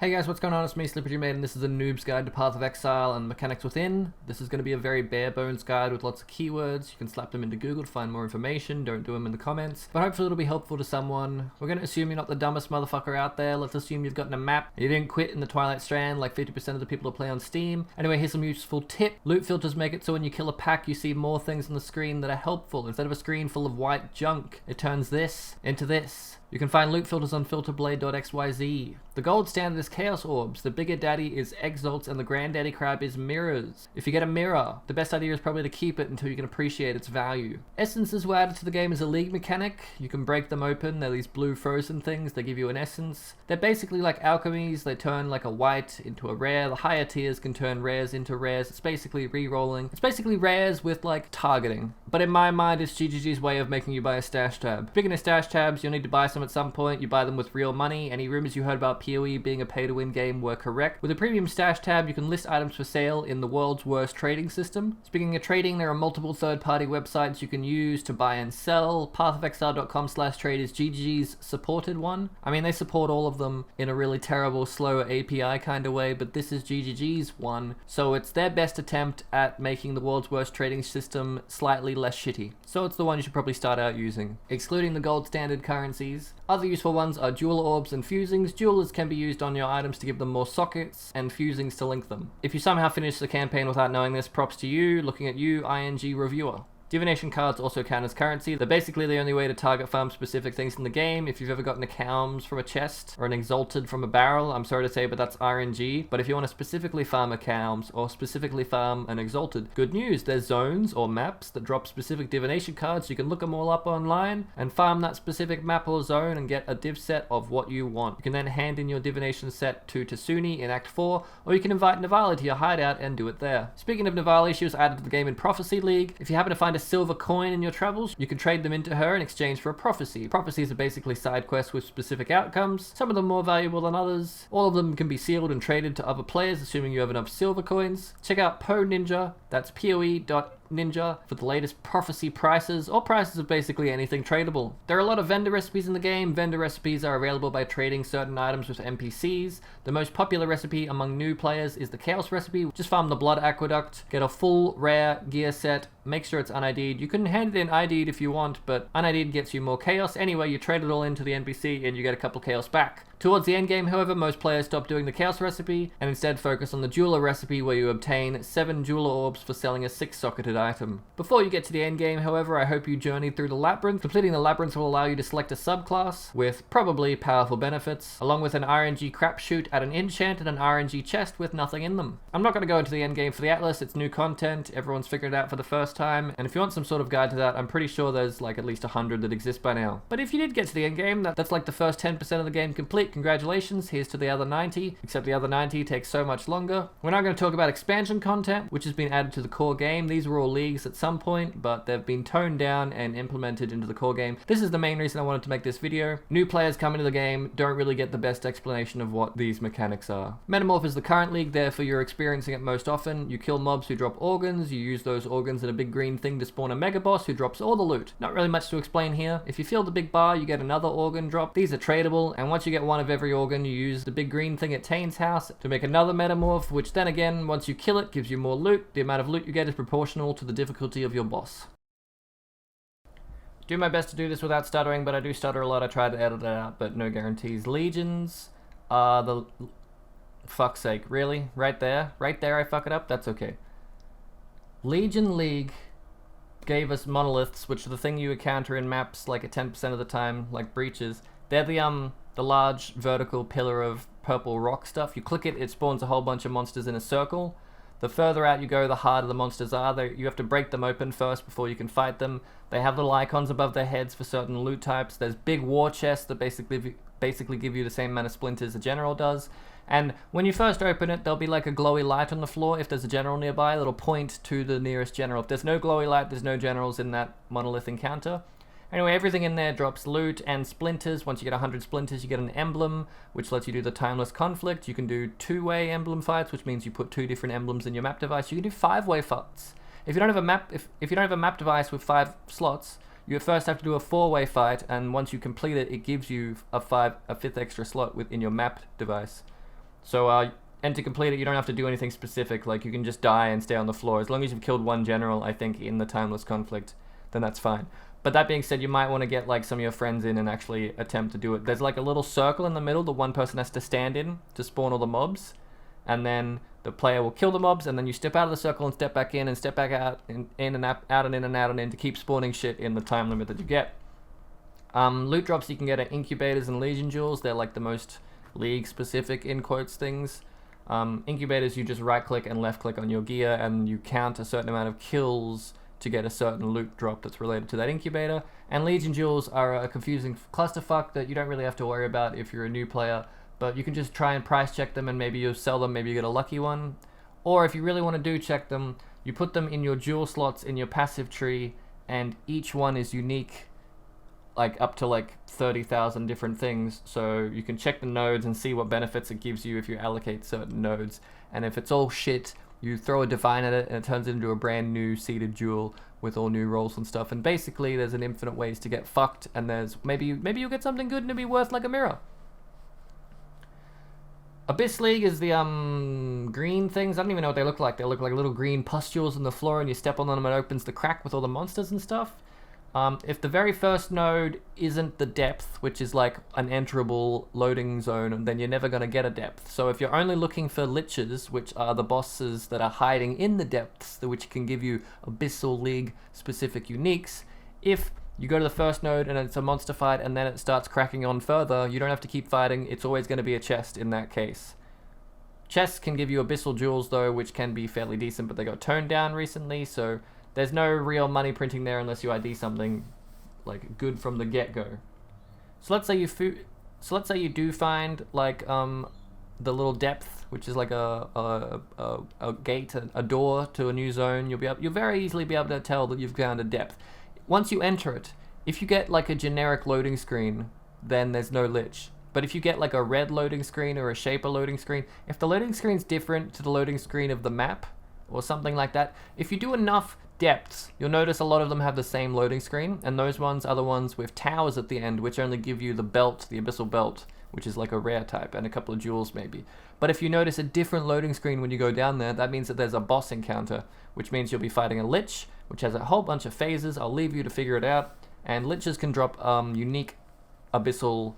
Hey guys, what's going on? It's me, Slippery Mate, and this is a Noob's Guide to Path of Exile and Mechanics Within. This is going to be a very bare bones guide with lots of keywords. You can slap them into Google to find more information, don't do them in the comments. But hopefully it'll be helpful to someone. We're going to assume you're not the dumbest motherfucker out there. Let's assume you've gotten a map. You didn't quit in the Twilight Strand like 50% of the people who play on Steam. Anyway, here's some useful tip. Loot filters make it so when you kill a pack, you see more things on the screen that are helpful. Instead of a screen full of white junk, it turns this into this. You can find loot filters on filterblade.xyz. The gold standard is Chaos Orbs, the bigger daddy is Exalts, and the granddaddy crab is Mirrors. If you get a mirror, the best idea is probably to keep it until you can appreciate its value. Essences were added to the game as a league mechanic. You can break them open, they're these blue frozen things, they give you an essence. They're basically like alchemies, they turn like a white into a rare. The higher tiers can turn rares into rares. It's basically re-rolling. It's basically rares with like targeting. But in my mind, it's GGG's way of making you buy a stash tab. Speaking of stash tabs, you'll need to buy some at some point. You buy them with real money. Any rumors you heard about PoE being a pay-to-win game were correct. With a premium stash tab, you can list items for sale in the world's worst trading system. Speaking of trading, there are multiple third-party websites you can use to buy and sell. Pathofexile.com/trade is GGG's supported one. I mean, they support all of them in a really terrible, slow API kind of way, but this is GGG's one, so it's their best attempt at making the world's worst trading system slightly less shitty. So it's the one you should probably start out using. Excluding the gold standard currencies, other useful ones are Jeweler Orbs and Fusings. Jewelers can be used on your items to give them more sockets, and Fusings to link them. If you somehow finish the campaign without knowing this, props to you, looking at you, ING reviewer. Divination Cards also count as currency. They're basically the only way to target farm specific things in the game. If you've ever gotten a Calms from a chest or an Exalted from a barrel, I'm sorry to say, but that's RNG. But if you want to specifically farm a Calms or specifically farm an Exalted, good news, there's zones or maps that drop specific divination cards. You can look them all up online and farm that specific map or zone and get a div set of what you want. You can then hand in your divination set to Tasuni in Act 4, or you can invite Navali to your hideout and do it there. Speaking of Navali, she was added to the game in Prophecy League. If you happen to find a silver coin in your travels, you can trade them into her in exchange for a prophecy. Prophecies are basically side quests with specific outcomes, some of them more valuable than others. All of them can be sealed and traded to other players, assuming you have enough silver coins. Check out Poe Ninja, that's PoE.Ninja, for the latest prophecy prices, or prices of basically anything tradable. There are a lot of vendor recipes in the game. Vendor recipes are available by trading certain items with NPCs. The most popular recipe among new players is the Chaos recipe. Just farm the Blood Aqueduct, get a full rare gear set, make sure it's un-ID'd. You can hand it in ID'd if you want, but un-ID'd gets you more Chaos. Anyway, you trade it all into the NPC and you get a couple Chaos back. Towards the endgame, however, most players stop doing the Chaos recipe and instead focus on the Jeweler recipe, where you obtain 7 Jeweler Orbs for selling a 6-socketed item. Before you get to the endgame, however, I hope you journeyed through the Labyrinth. Completing the Labyrinth will allow you to select a subclass with probably powerful benefits, along with an RNG crapshoot at an enchant and an RNG chest with nothing in them. I'm not going to go into the endgame for the Atlas. It's new content. Everyone's figured it out for the first time, and if you want some sort of guide to that, I'm pretty sure there's like at least 100 that exist by now. But if you did get to the endgame, that's like the first 10% of the game complete. Congratulations. Here's to the other 90, except the other 90 takes so much longer. We're now going to talk about expansion content, which has been added to the core game. These were all leagues at some point, but they've been toned down and implemented into the core game. This is the main reason I wanted to make this video. New players come into the game don't really get the best explanation of what these mechanics are. Metamorph is the current league, therefore you're experiencing it most often. You kill mobs who drop organs, you use those organs in a big green thing to spawn a mega boss who drops all the loot. Not really much to explain here. If you fill the big bar, you get another organ drop. These are tradable, and once you get one of every organ, you use the big green thing at Tane's house to make another Metamorph, which then again, once you kill it, gives you more loot. The amount of loot you get is proportional to the difficulty of your boss. Do my best to do this without stuttering, but I do stutter a lot. I try to edit it out, but no guarantees. Legions are the... Fuck's sake, really? Right there? Right there I fuck it up? That's okay. Legion League gave us monoliths, which are the thing you encounter in maps like at 10% of the time, like breaches. They're the large vertical pillar of purple rock stuff. You click it, it spawns a whole bunch of monsters in a circle. The further out you go, the harder the monsters are. You have to break them open first before you can fight them. They have little icons above their heads for certain loot types. There's big war chests that basically give you the same amount of splinters a general does. And when you first open it, there'll be like a glowy light on the floor. If there's a general nearby, it'll point to the nearest general. If there's no glowy light, there's no generals in that monolith encounter. Anyway, everything in there drops loot and splinters. Once you get 100 splinters, you get an emblem, which lets you do the timeless conflict. You can do 2-way emblem fights, which means you put 2 different emblems in your map device. You can do 5-way fights. If you don't have a map, if you don't have a map device with 5 slots, you first have to do a 4-way fight, and once you complete it, it gives you a 5th extra slot within your map device. So, and to complete it, you don't have to do anything specific. Like, you can just die and stay on the floor. As long as you've killed one general, I think, in the Timeless Conflict, then that's fine. But that being said, you might want to get, like, some of your friends in and actually attempt to do it. There's, like, a little circle in the middle that one person has to stand in to spawn all the mobs. And then the player will kill the mobs, and then you step out of the circle and step back in and step back out, in and out and in and out and in to keep spawning shit in the time limit that you get. Loot drops you can get are incubators and legion jewels. They're like the most league specific in quotes things. Incubators, you just right click and left click on your gear and you count a certain amount of kills to get a certain loot drop that's related to that incubator. And legion jewels are a confusing clusterfuck that you don't really have to worry about if you're a new player, but you can just try and price check them and maybe you'll sell them, maybe you get a lucky one. Or if you really want to do check them, you put them in your jewel slots in your passive tree, and each one is unique, like up to like 30,000 different things. So you can check the nodes and see what benefits it gives you if you allocate certain nodes. And if it's all shit, you throw a divine at it and it turns it into a brand new seeded jewel with all new rolls and stuff. And basically there's an infinite ways to get fucked, and there's maybe you'll get something good and it'll be worth like a mirror. Abyss League is the green things. I don't even know what they look like. They look like little green pustules on the floor, and you step on them and it opens the crack with all the monsters and stuff. If the very first node isn't the depth, which is like an enterable loading zone, then you're never going to get a depth. So if you're only looking for liches, which are the bosses that are hiding in the depths, which can give you Abyssal League specific uniques, if you go to the first node and it's a monster fight and then it starts cracking on further, you don't have to keep fighting. It's always going to be a chest in that case. Chests can give you abyssal jewels though, which can be fairly decent, but they got toned down recently, so there's no real money printing there unless you ID something like good from the get-go. So let's say you do find like the little depth, which is like a gate, a door to a new zone. You'll very easily be able to tell that you've found a depth. Once you enter it, if you get like a generic loading screen, then there's no lich. But if you get like a red loading screen or a shaper loading screen, if the loading screen's different to the loading screen of the map or something like that, if you do enough depths, you'll notice a lot of them have the same loading screen, and those ones are the ones with towers at the end, which only give you the belt, the abyssal belt, which is like a rare type, and a couple of jewels maybe. But if you notice a different loading screen when you go down there, that means that there's a boss encounter, which means you'll be fighting a lich, which has a whole bunch of phases. I'll leave you to figure it out. And liches can drop unique abyssal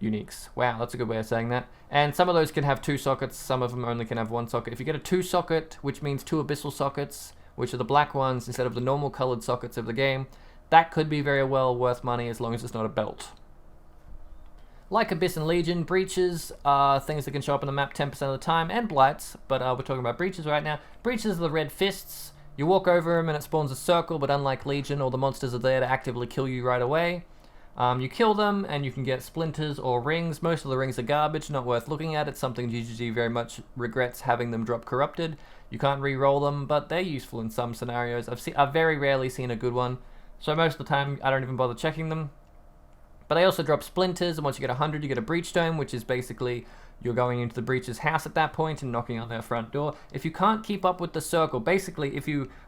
uniques. Wow, that's a good way of saying that. And some of those can have 2 sockets, some of them only can have 1 socket. If you get a 2 socket, which means 2 abyssal sockets, which are the black ones instead of the normal colored sockets of the game, that could be very well worth money as long as it's not a belt. Like Abyss and Legion, breaches are things that can show up on the map 10% of the time, and blights, but we're talking about breaches right now. Breaches are the red fists. You walk over them and it spawns a circle, but unlike Legion, all the monsters are there to actively kill you right away. You kill them and you can get splinters or rings. Most of the rings are garbage, not worth looking at. It's something GGG very much regrets having them drop corrupted. You can't re-roll them, but they're useful in some scenarios. I've very rarely seen a good one, so most of the time I don't even bother checking them. But they also drop splinters, and once you get 100 you get a breach stone, which is basically you're going into the breach's house at that point and knocking on their front door. If you can't keep up with the circle, basically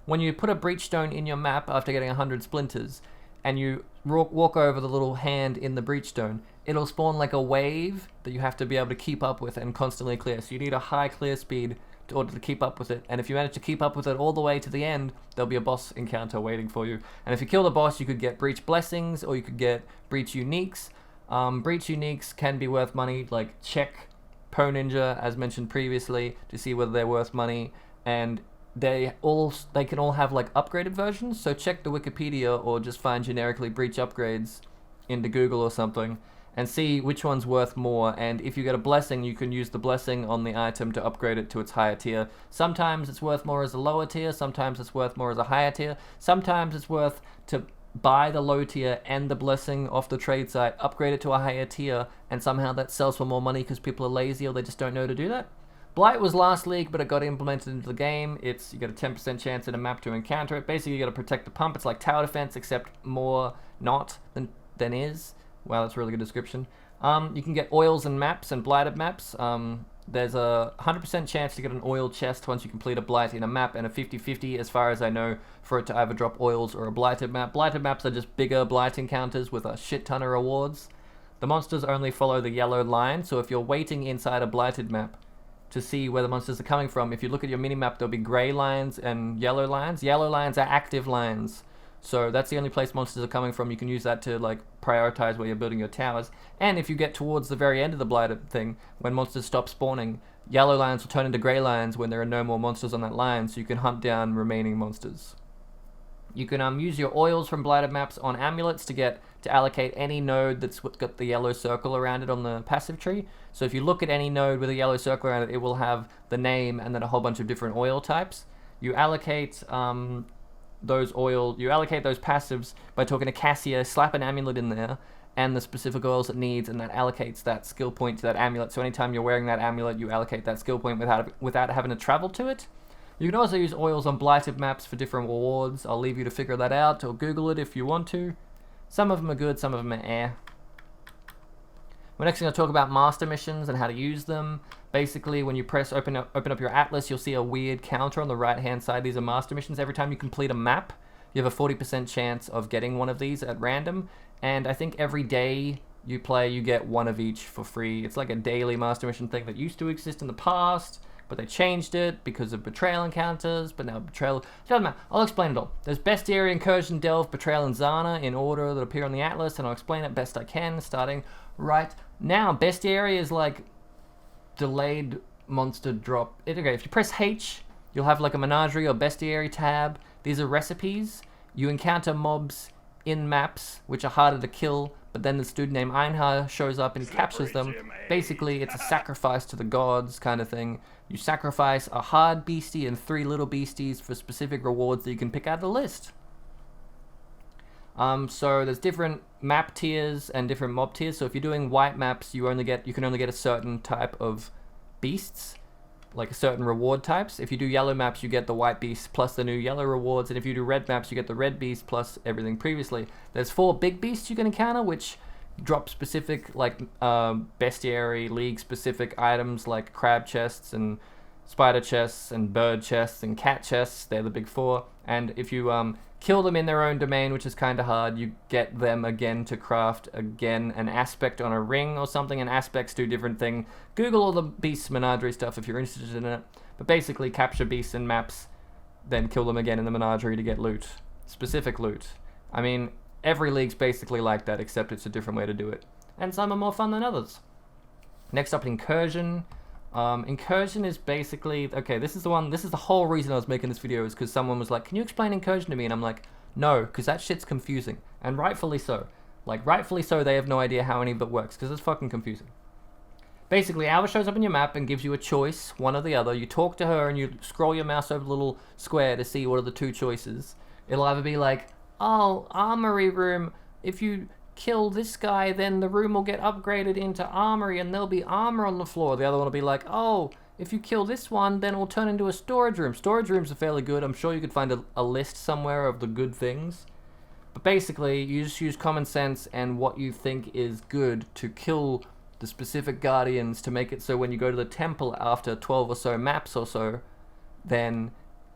when you put a breach stone in your map after getting 100 splinters, and you walk over the little hand in the breach stone, it'll spawn like a wave that you have to be able to keep up with and constantly clear. So you need a high clear speed in order to keep up with it, and if you manage to keep up with it all the way to the end, there'll be a boss encounter waiting for you. And if you kill the boss, you could get breach blessings, or you could get breach uniques. Breach uniques can be worth money, like check Pro Ninja, as mentioned previously, to see whether they're worth money, and they can all have like upgraded versions, so check the Wikipedia or just find generically breach upgrades into Google or something and see which one's worth more. And if you get a blessing, you can use the blessing on the item to upgrade it to its higher tier. Sometimes it's worth more as a lower tier, sometimes it's worth more as a higher tier, sometimes it's worth to buy the low tier and the blessing off the trade site, upgrade it to a higher tier, and somehow that sells for more money because people are lazy or they just don't know to do that. Blight was last league, but it got implemented into the game. You get a 10% chance in a map to encounter it. Basically, you got to protect the pump. It's like tower defense, except more not than is. Wow, that's a really good description. You can get oils and maps and blighted maps. There's a 100% chance to get an oil chest once you complete a blight in a map, and a 50-50 as far as I know for it to either drop oils or a blighted map. Blighted maps are just bigger blight encounters with a shit ton of rewards. the monsters only follow the yellow line, so if you're waiting inside a blighted map to see where the monsters are coming from, if you look at your mini-map, there'll be grey lines and yellow lines. Yellow lines are active lines, so that's the only place monsters are coming from. You can use that to like prioritize where you're building your towers. And if you get towards the very end of the blighted thing, when monsters stop spawning, yellow lines will turn into grey lines when there are no more monsters on that line, so you can hunt down remaining monsters. You can use your oils from blighted maps on amulets to allocate any node that's got the yellow circle around it on the passive tree. So if you look at any node with a yellow circle around it, it will have the name and then a whole bunch of different oil types. You allocate those passives by talking to Cassia, slap an amulet in there, and the specific oils it needs, and that allocates that skill point to that amulet. So anytime you're wearing that amulet, you allocate that skill point without having to travel to it. You can also use oils on blighted maps for different rewards. I'll leave you to figure that out, or Google it if you want to. Some of them are good, some of them are eh. We're next going to talk about master missions and how to use them. Basically, when you press open up your atlas, you'll see a weird counter on the right hand side. These are master missions. Every time you complete a map, you have a 40% chance of getting one of these at random. And I think every day you play, you get one of each for free. It's like a daily master mission thing that used to exist in the past, but they changed it because of Betrayal encounters, but now Betrayal... Doesn't matter. I'll explain it all. There's Bestiary, Incursion, Delve, Betrayal, and Zana in order that appear on the Atlas, and I'll explain it best I can, starting right now. Bestiary is like delayed monster drop. Okay, if you press H, you'll have like a Menagerie or Bestiary tab. These are recipes. You encounter mobs in maps, which are harder to kill, but then this dude named Einhar shows up and he captures them. Basically, it's a sacrifice to the gods kind of thing. You sacrifice a hard beastie and 3 little beasties for specific rewards that you can pick out of the list. So there's different map tiers and different mob tiers. So if you're doing white maps, you can only get a certain type of beasts, like certain reward types. If you do yellow maps, you get the white beasts plus the new yellow rewards, and if you do red maps, you get the red beast plus everything previously. There's 4 big beasts you can encounter, which drop specific, like bestiary league specific items like crab chests and spider chests and bird chests and cat chests. They're the big 4, and if you kill them in their own domain, which is kind of hard, you get them again to craft again an aspect on a ring or something, and aspects do different thing. Google all the beasts menagerie stuff if you're interested in it, but basically capture beasts in maps, then kill them again in the menagerie to get loot, specific loot. I mean, every league's basically like that, except it's a different way to do it, and some are more fun than others. Next up, Incursion. Incursion is basically, okay, this is the whole reason I was making this video, is because someone was like, can you explain Incursion to me? And I'm like, no, because that shit's confusing, and rightfully so. Like, rightfully so, they have no idea how any of it works, because it's fucking confusing. Basically, Alva shows up in your map and gives you a choice, one or the other. You talk to her and you scroll your mouse over the little square to see what are the 2 choices. It'll either be like, oh, armory room, if you kill this guy, then the room will get upgraded into armory and there'll be armor on the floor. The other one will be like, oh, if you kill this one, then it will turn into a storage room. Storage rooms are fairly good. I'm sure you could find a list somewhere of the good things. But basically, you just use common sense and what you think is good to kill the specific guardians to make it so when you go to the temple after 12 or so maps or so, then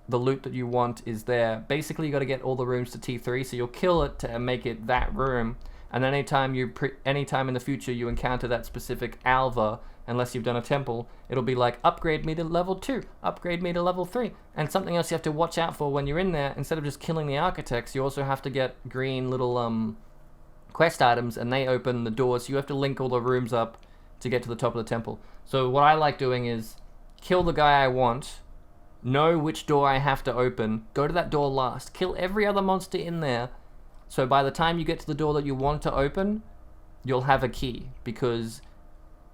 the loot that you want is there. Basically, you got to get all the rooms to T3, so you'll kill it to make it that room. And then anytime in the future you encounter that specific Alva, unless you've done a temple, it'll be like, upgrade me to level 2, upgrade me to level 3. And something else you have to watch out for when you're in there, instead of just killing the architects, you also have to get green little quest items, and they open the doors, so you have to link all the rooms up to get to the top of the temple. So what I like doing is kill the guy I want, know which door I have to open, go to that door last, kill every other monster in there, so by the time you get to the door that you want to open, you'll have a key, because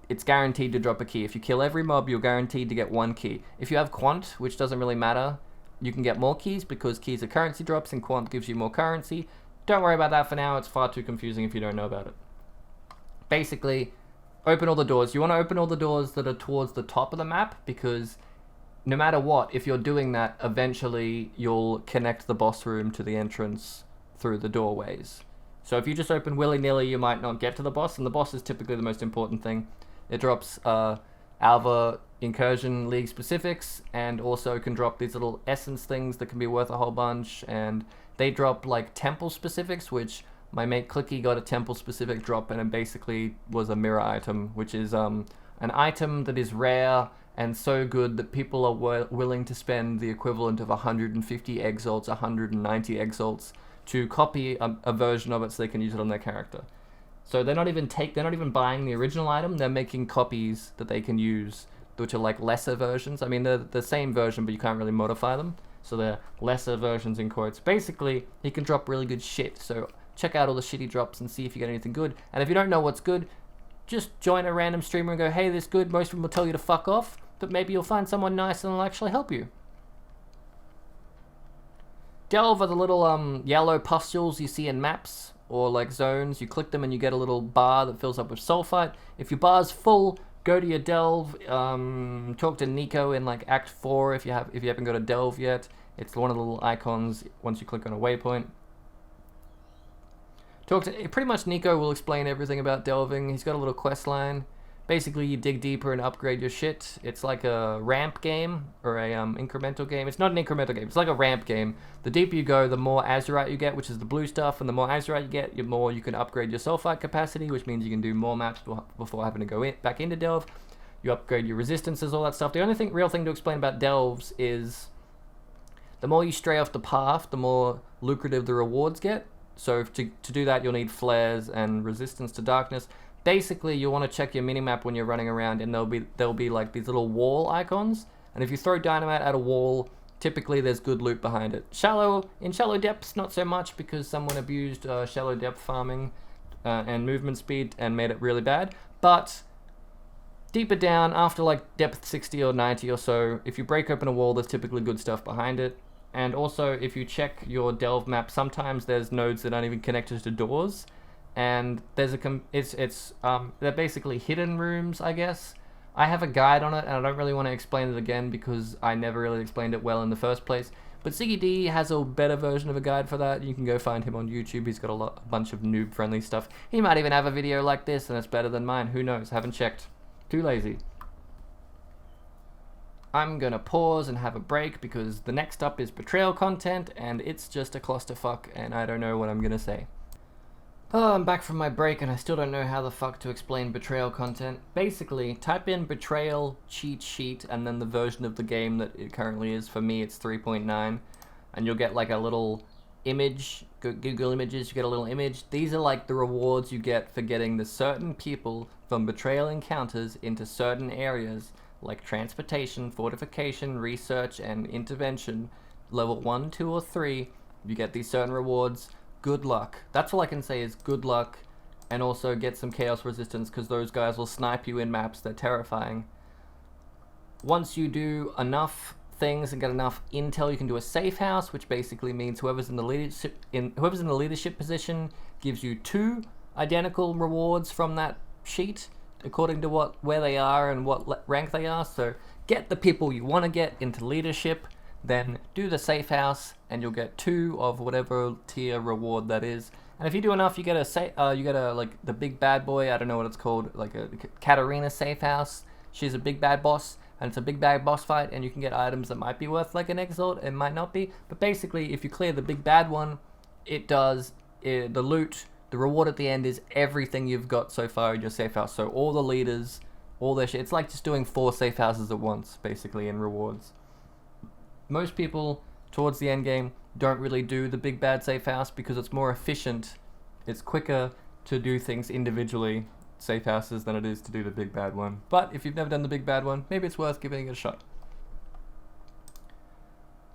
it's guaranteed to drop a key. If you kill every mob, you're guaranteed to get 1 key. If you have Quant, which doesn't really matter, you can get more keys, because keys are currency drops and Quant gives you more currency. Don't worry about that for now, it's far too confusing if you don't know about it. Basically, open all the doors. You want to open all the doors that are towards the top of the map, because no matter what, if you're doing that, eventually you'll connect the boss room to the entrance through the doorways. So if you just open willy-nilly, you might not get to the boss, and the boss is typically the most important thing. It drops Alva Incursion League specifics, and also can drop these little essence things that can be worth a whole bunch, and they drop like temple specifics, which my mate Clicky got a temple specific drop, and it basically was a mirror item, which is an item that is rare and so good that people are willing to spend the equivalent of 150 exalts, 190 exalts to copy a version of it so they can use it on their character. So they're not even buying the original item, they're making copies that they can use, which are like lesser versions. I mean, they're the same version, but you can't really modify them. So they're lesser versions in quotes. Basically, he can drop really good shit. So check out all the shitty drops and see if you get anything good. And if you don't know what's good, just join a random streamer and go, hey, this is good. Most of them will tell you to fuck off, but maybe you'll find someone nice and they'll actually help you. Delve are the little yellow pustules you see in maps or like zones. You click them and you get a little bar that fills up with sulfite. If your bar's full, go to your delve. Talk to Nico in like Act 4 if you haven't got a delve yet. It's one of the little icons once you click on a waypoint. Pretty much Nico will explain everything about delving. He's got a little quest line. Basically, you dig deeper and upgrade your shit. It's like a ramp game or a incremental game. It's not an incremental game. It's like a ramp game. The deeper you go, the more azurite you get, which is the blue stuff, and the more azurite you get, the more you can upgrade your sulfite capacity, which means you can do more maps before having to go back into delve. You upgrade your resistances, all that stuff. The only real thing to explain about delves is the more you stray off the path, the more lucrative the rewards get. So to do that, you'll need flares and resistance to darkness. Basically, you'll want to check your minimap when you're running around, and there'll be like these little wall icons. And if you throw dynamite at a wall, typically there's good loot behind it. In shallow depths, not so much, because someone abused shallow depth farming and movement speed and made it really bad. But deeper down, after like depth 60 or 90 or so, if you break open a wall, there's typically good stuff behind it. And also, if you check your delve map, sometimes there's nodes that aren't even connected to doors. And there's they're basically hidden rooms, I guess. I have a guide on it, and I don't really want to explain it again because I never really explained it well in the first place. But Ziggy D has a better version of a guide for that. You can go find him on YouTube. He's got a bunch of noob-friendly stuff. He might even have a video like this, and it's better than mine. Who knows? Haven't checked. Too lazy. I'm gonna pause and have a break because the next up is Betrayal content, and it's just a clusterfuck, and I don't know what I'm gonna say. Oh, I'm back from my break and I still don't know how the fuck to explain Betrayal content. Basically, type in Betrayal cheat sheet and then the version of the game that it currently is. For me, it's 3.9, and you'll get like a little image. Google Images, you get a little image. These are like the rewards you get for getting the certain people from Betrayal encounters into certain areas, like transportation, fortification, research, and intervention. Level 1, 2, or 3, you get these certain rewards. Good luck. That's all I can say is good luck, and also get some chaos resistance because those guys will snipe you in maps. They're terrifying. Once you do enough things and get enough intel, you can do a safe house, which basically means whoever's in the leadership position gives you 2 identical rewards from that sheet according to where they are and what rank they are. So get the people you want to get into leadership, then do the safe house, and you'll get 2 of whatever tier reward that is. And if you do enough, you get like the big bad boy. I don't know what it's called, like a Katarina safe house. She's a big bad boss, and it's a big bad boss fight, and you can get items that might be worth like an exalt, and might not be. But basically, if you clear the big bad one, the loot, the reward at the end is everything you've got so far in your safe house. So all the leaders, all their shit. It's like just doing 4 safe houses at once, basically, in rewards. Most people towards the end game don't really do the big bad safe house because it's more efficient. It's quicker to do things individually, safe houses, than it is to do the big bad one. But if you've never done the big bad one, maybe it's worth giving it a shot.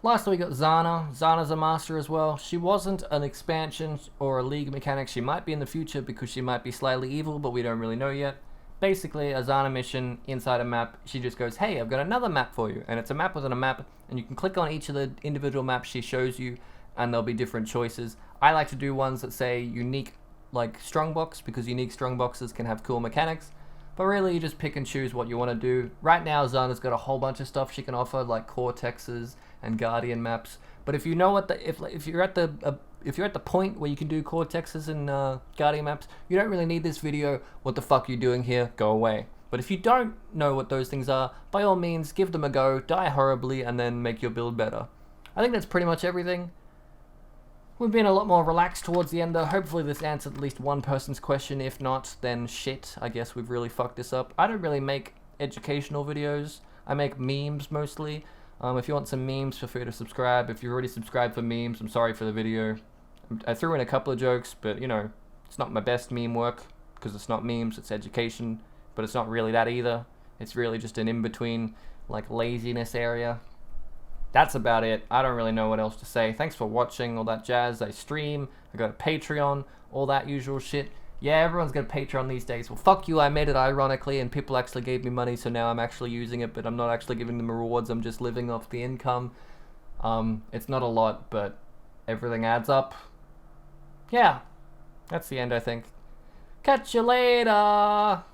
Lastly, we got Zana. Zana's a master as well. She wasn't an expansion or a league mechanic. She might be in the future because she might be slightly evil, but we don't really know yet. Basically, a Zana mission inside a map, she just goes, hey, I've got another map for you. And it's a map within a map, and you can click on each of the individual maps she shows you, and there'll be different choices. I like to do ones that say unique, like strongbox, because unique strongboxes can have cool mechanics. But really, you just pick and choose what you want to do. Right now, Zana's got a whole bunch of stuff she can offer, like Cortexes and Guardian maps. But if you know what if you're at the point where you can do Cortexes and Guardian maps, you don't really need this video. What the fuck are you doing here? Go away. But if you don't know what those things are, by all means, give them a go, die horribly, and then make your build better. I think that's pretty much everything. We've been a lot more relaxed towards the end though. Hopefully this answered at least one person's question. If not, then shit, I guess we've really fucked this up. I don't really make educational videos. I make memes mostly. If you want some memes, feel free to subscribe. If you've already subscribed for memes, I'm sorry for the video. I threw in a couple of jokes, but you know, it's not my best meme work, because it's not memes, it's education. But it's not really that either. It's really just an in-between, like, laziness area. That's about it. I don't really know what else to say. Thanks for watching, all that jazz. I stream, I got a Patreon, all that usual shit. Yeah, everyone's got a Patreon these days. Well, fuck you, I made it ironically, and people actually gave me money, so now I'm actually using it, but I'm not actually giving them rewards, I'm just living off the income. It's not a lot, but everything adds up. Yeah, that's the end, I think. Catch you later!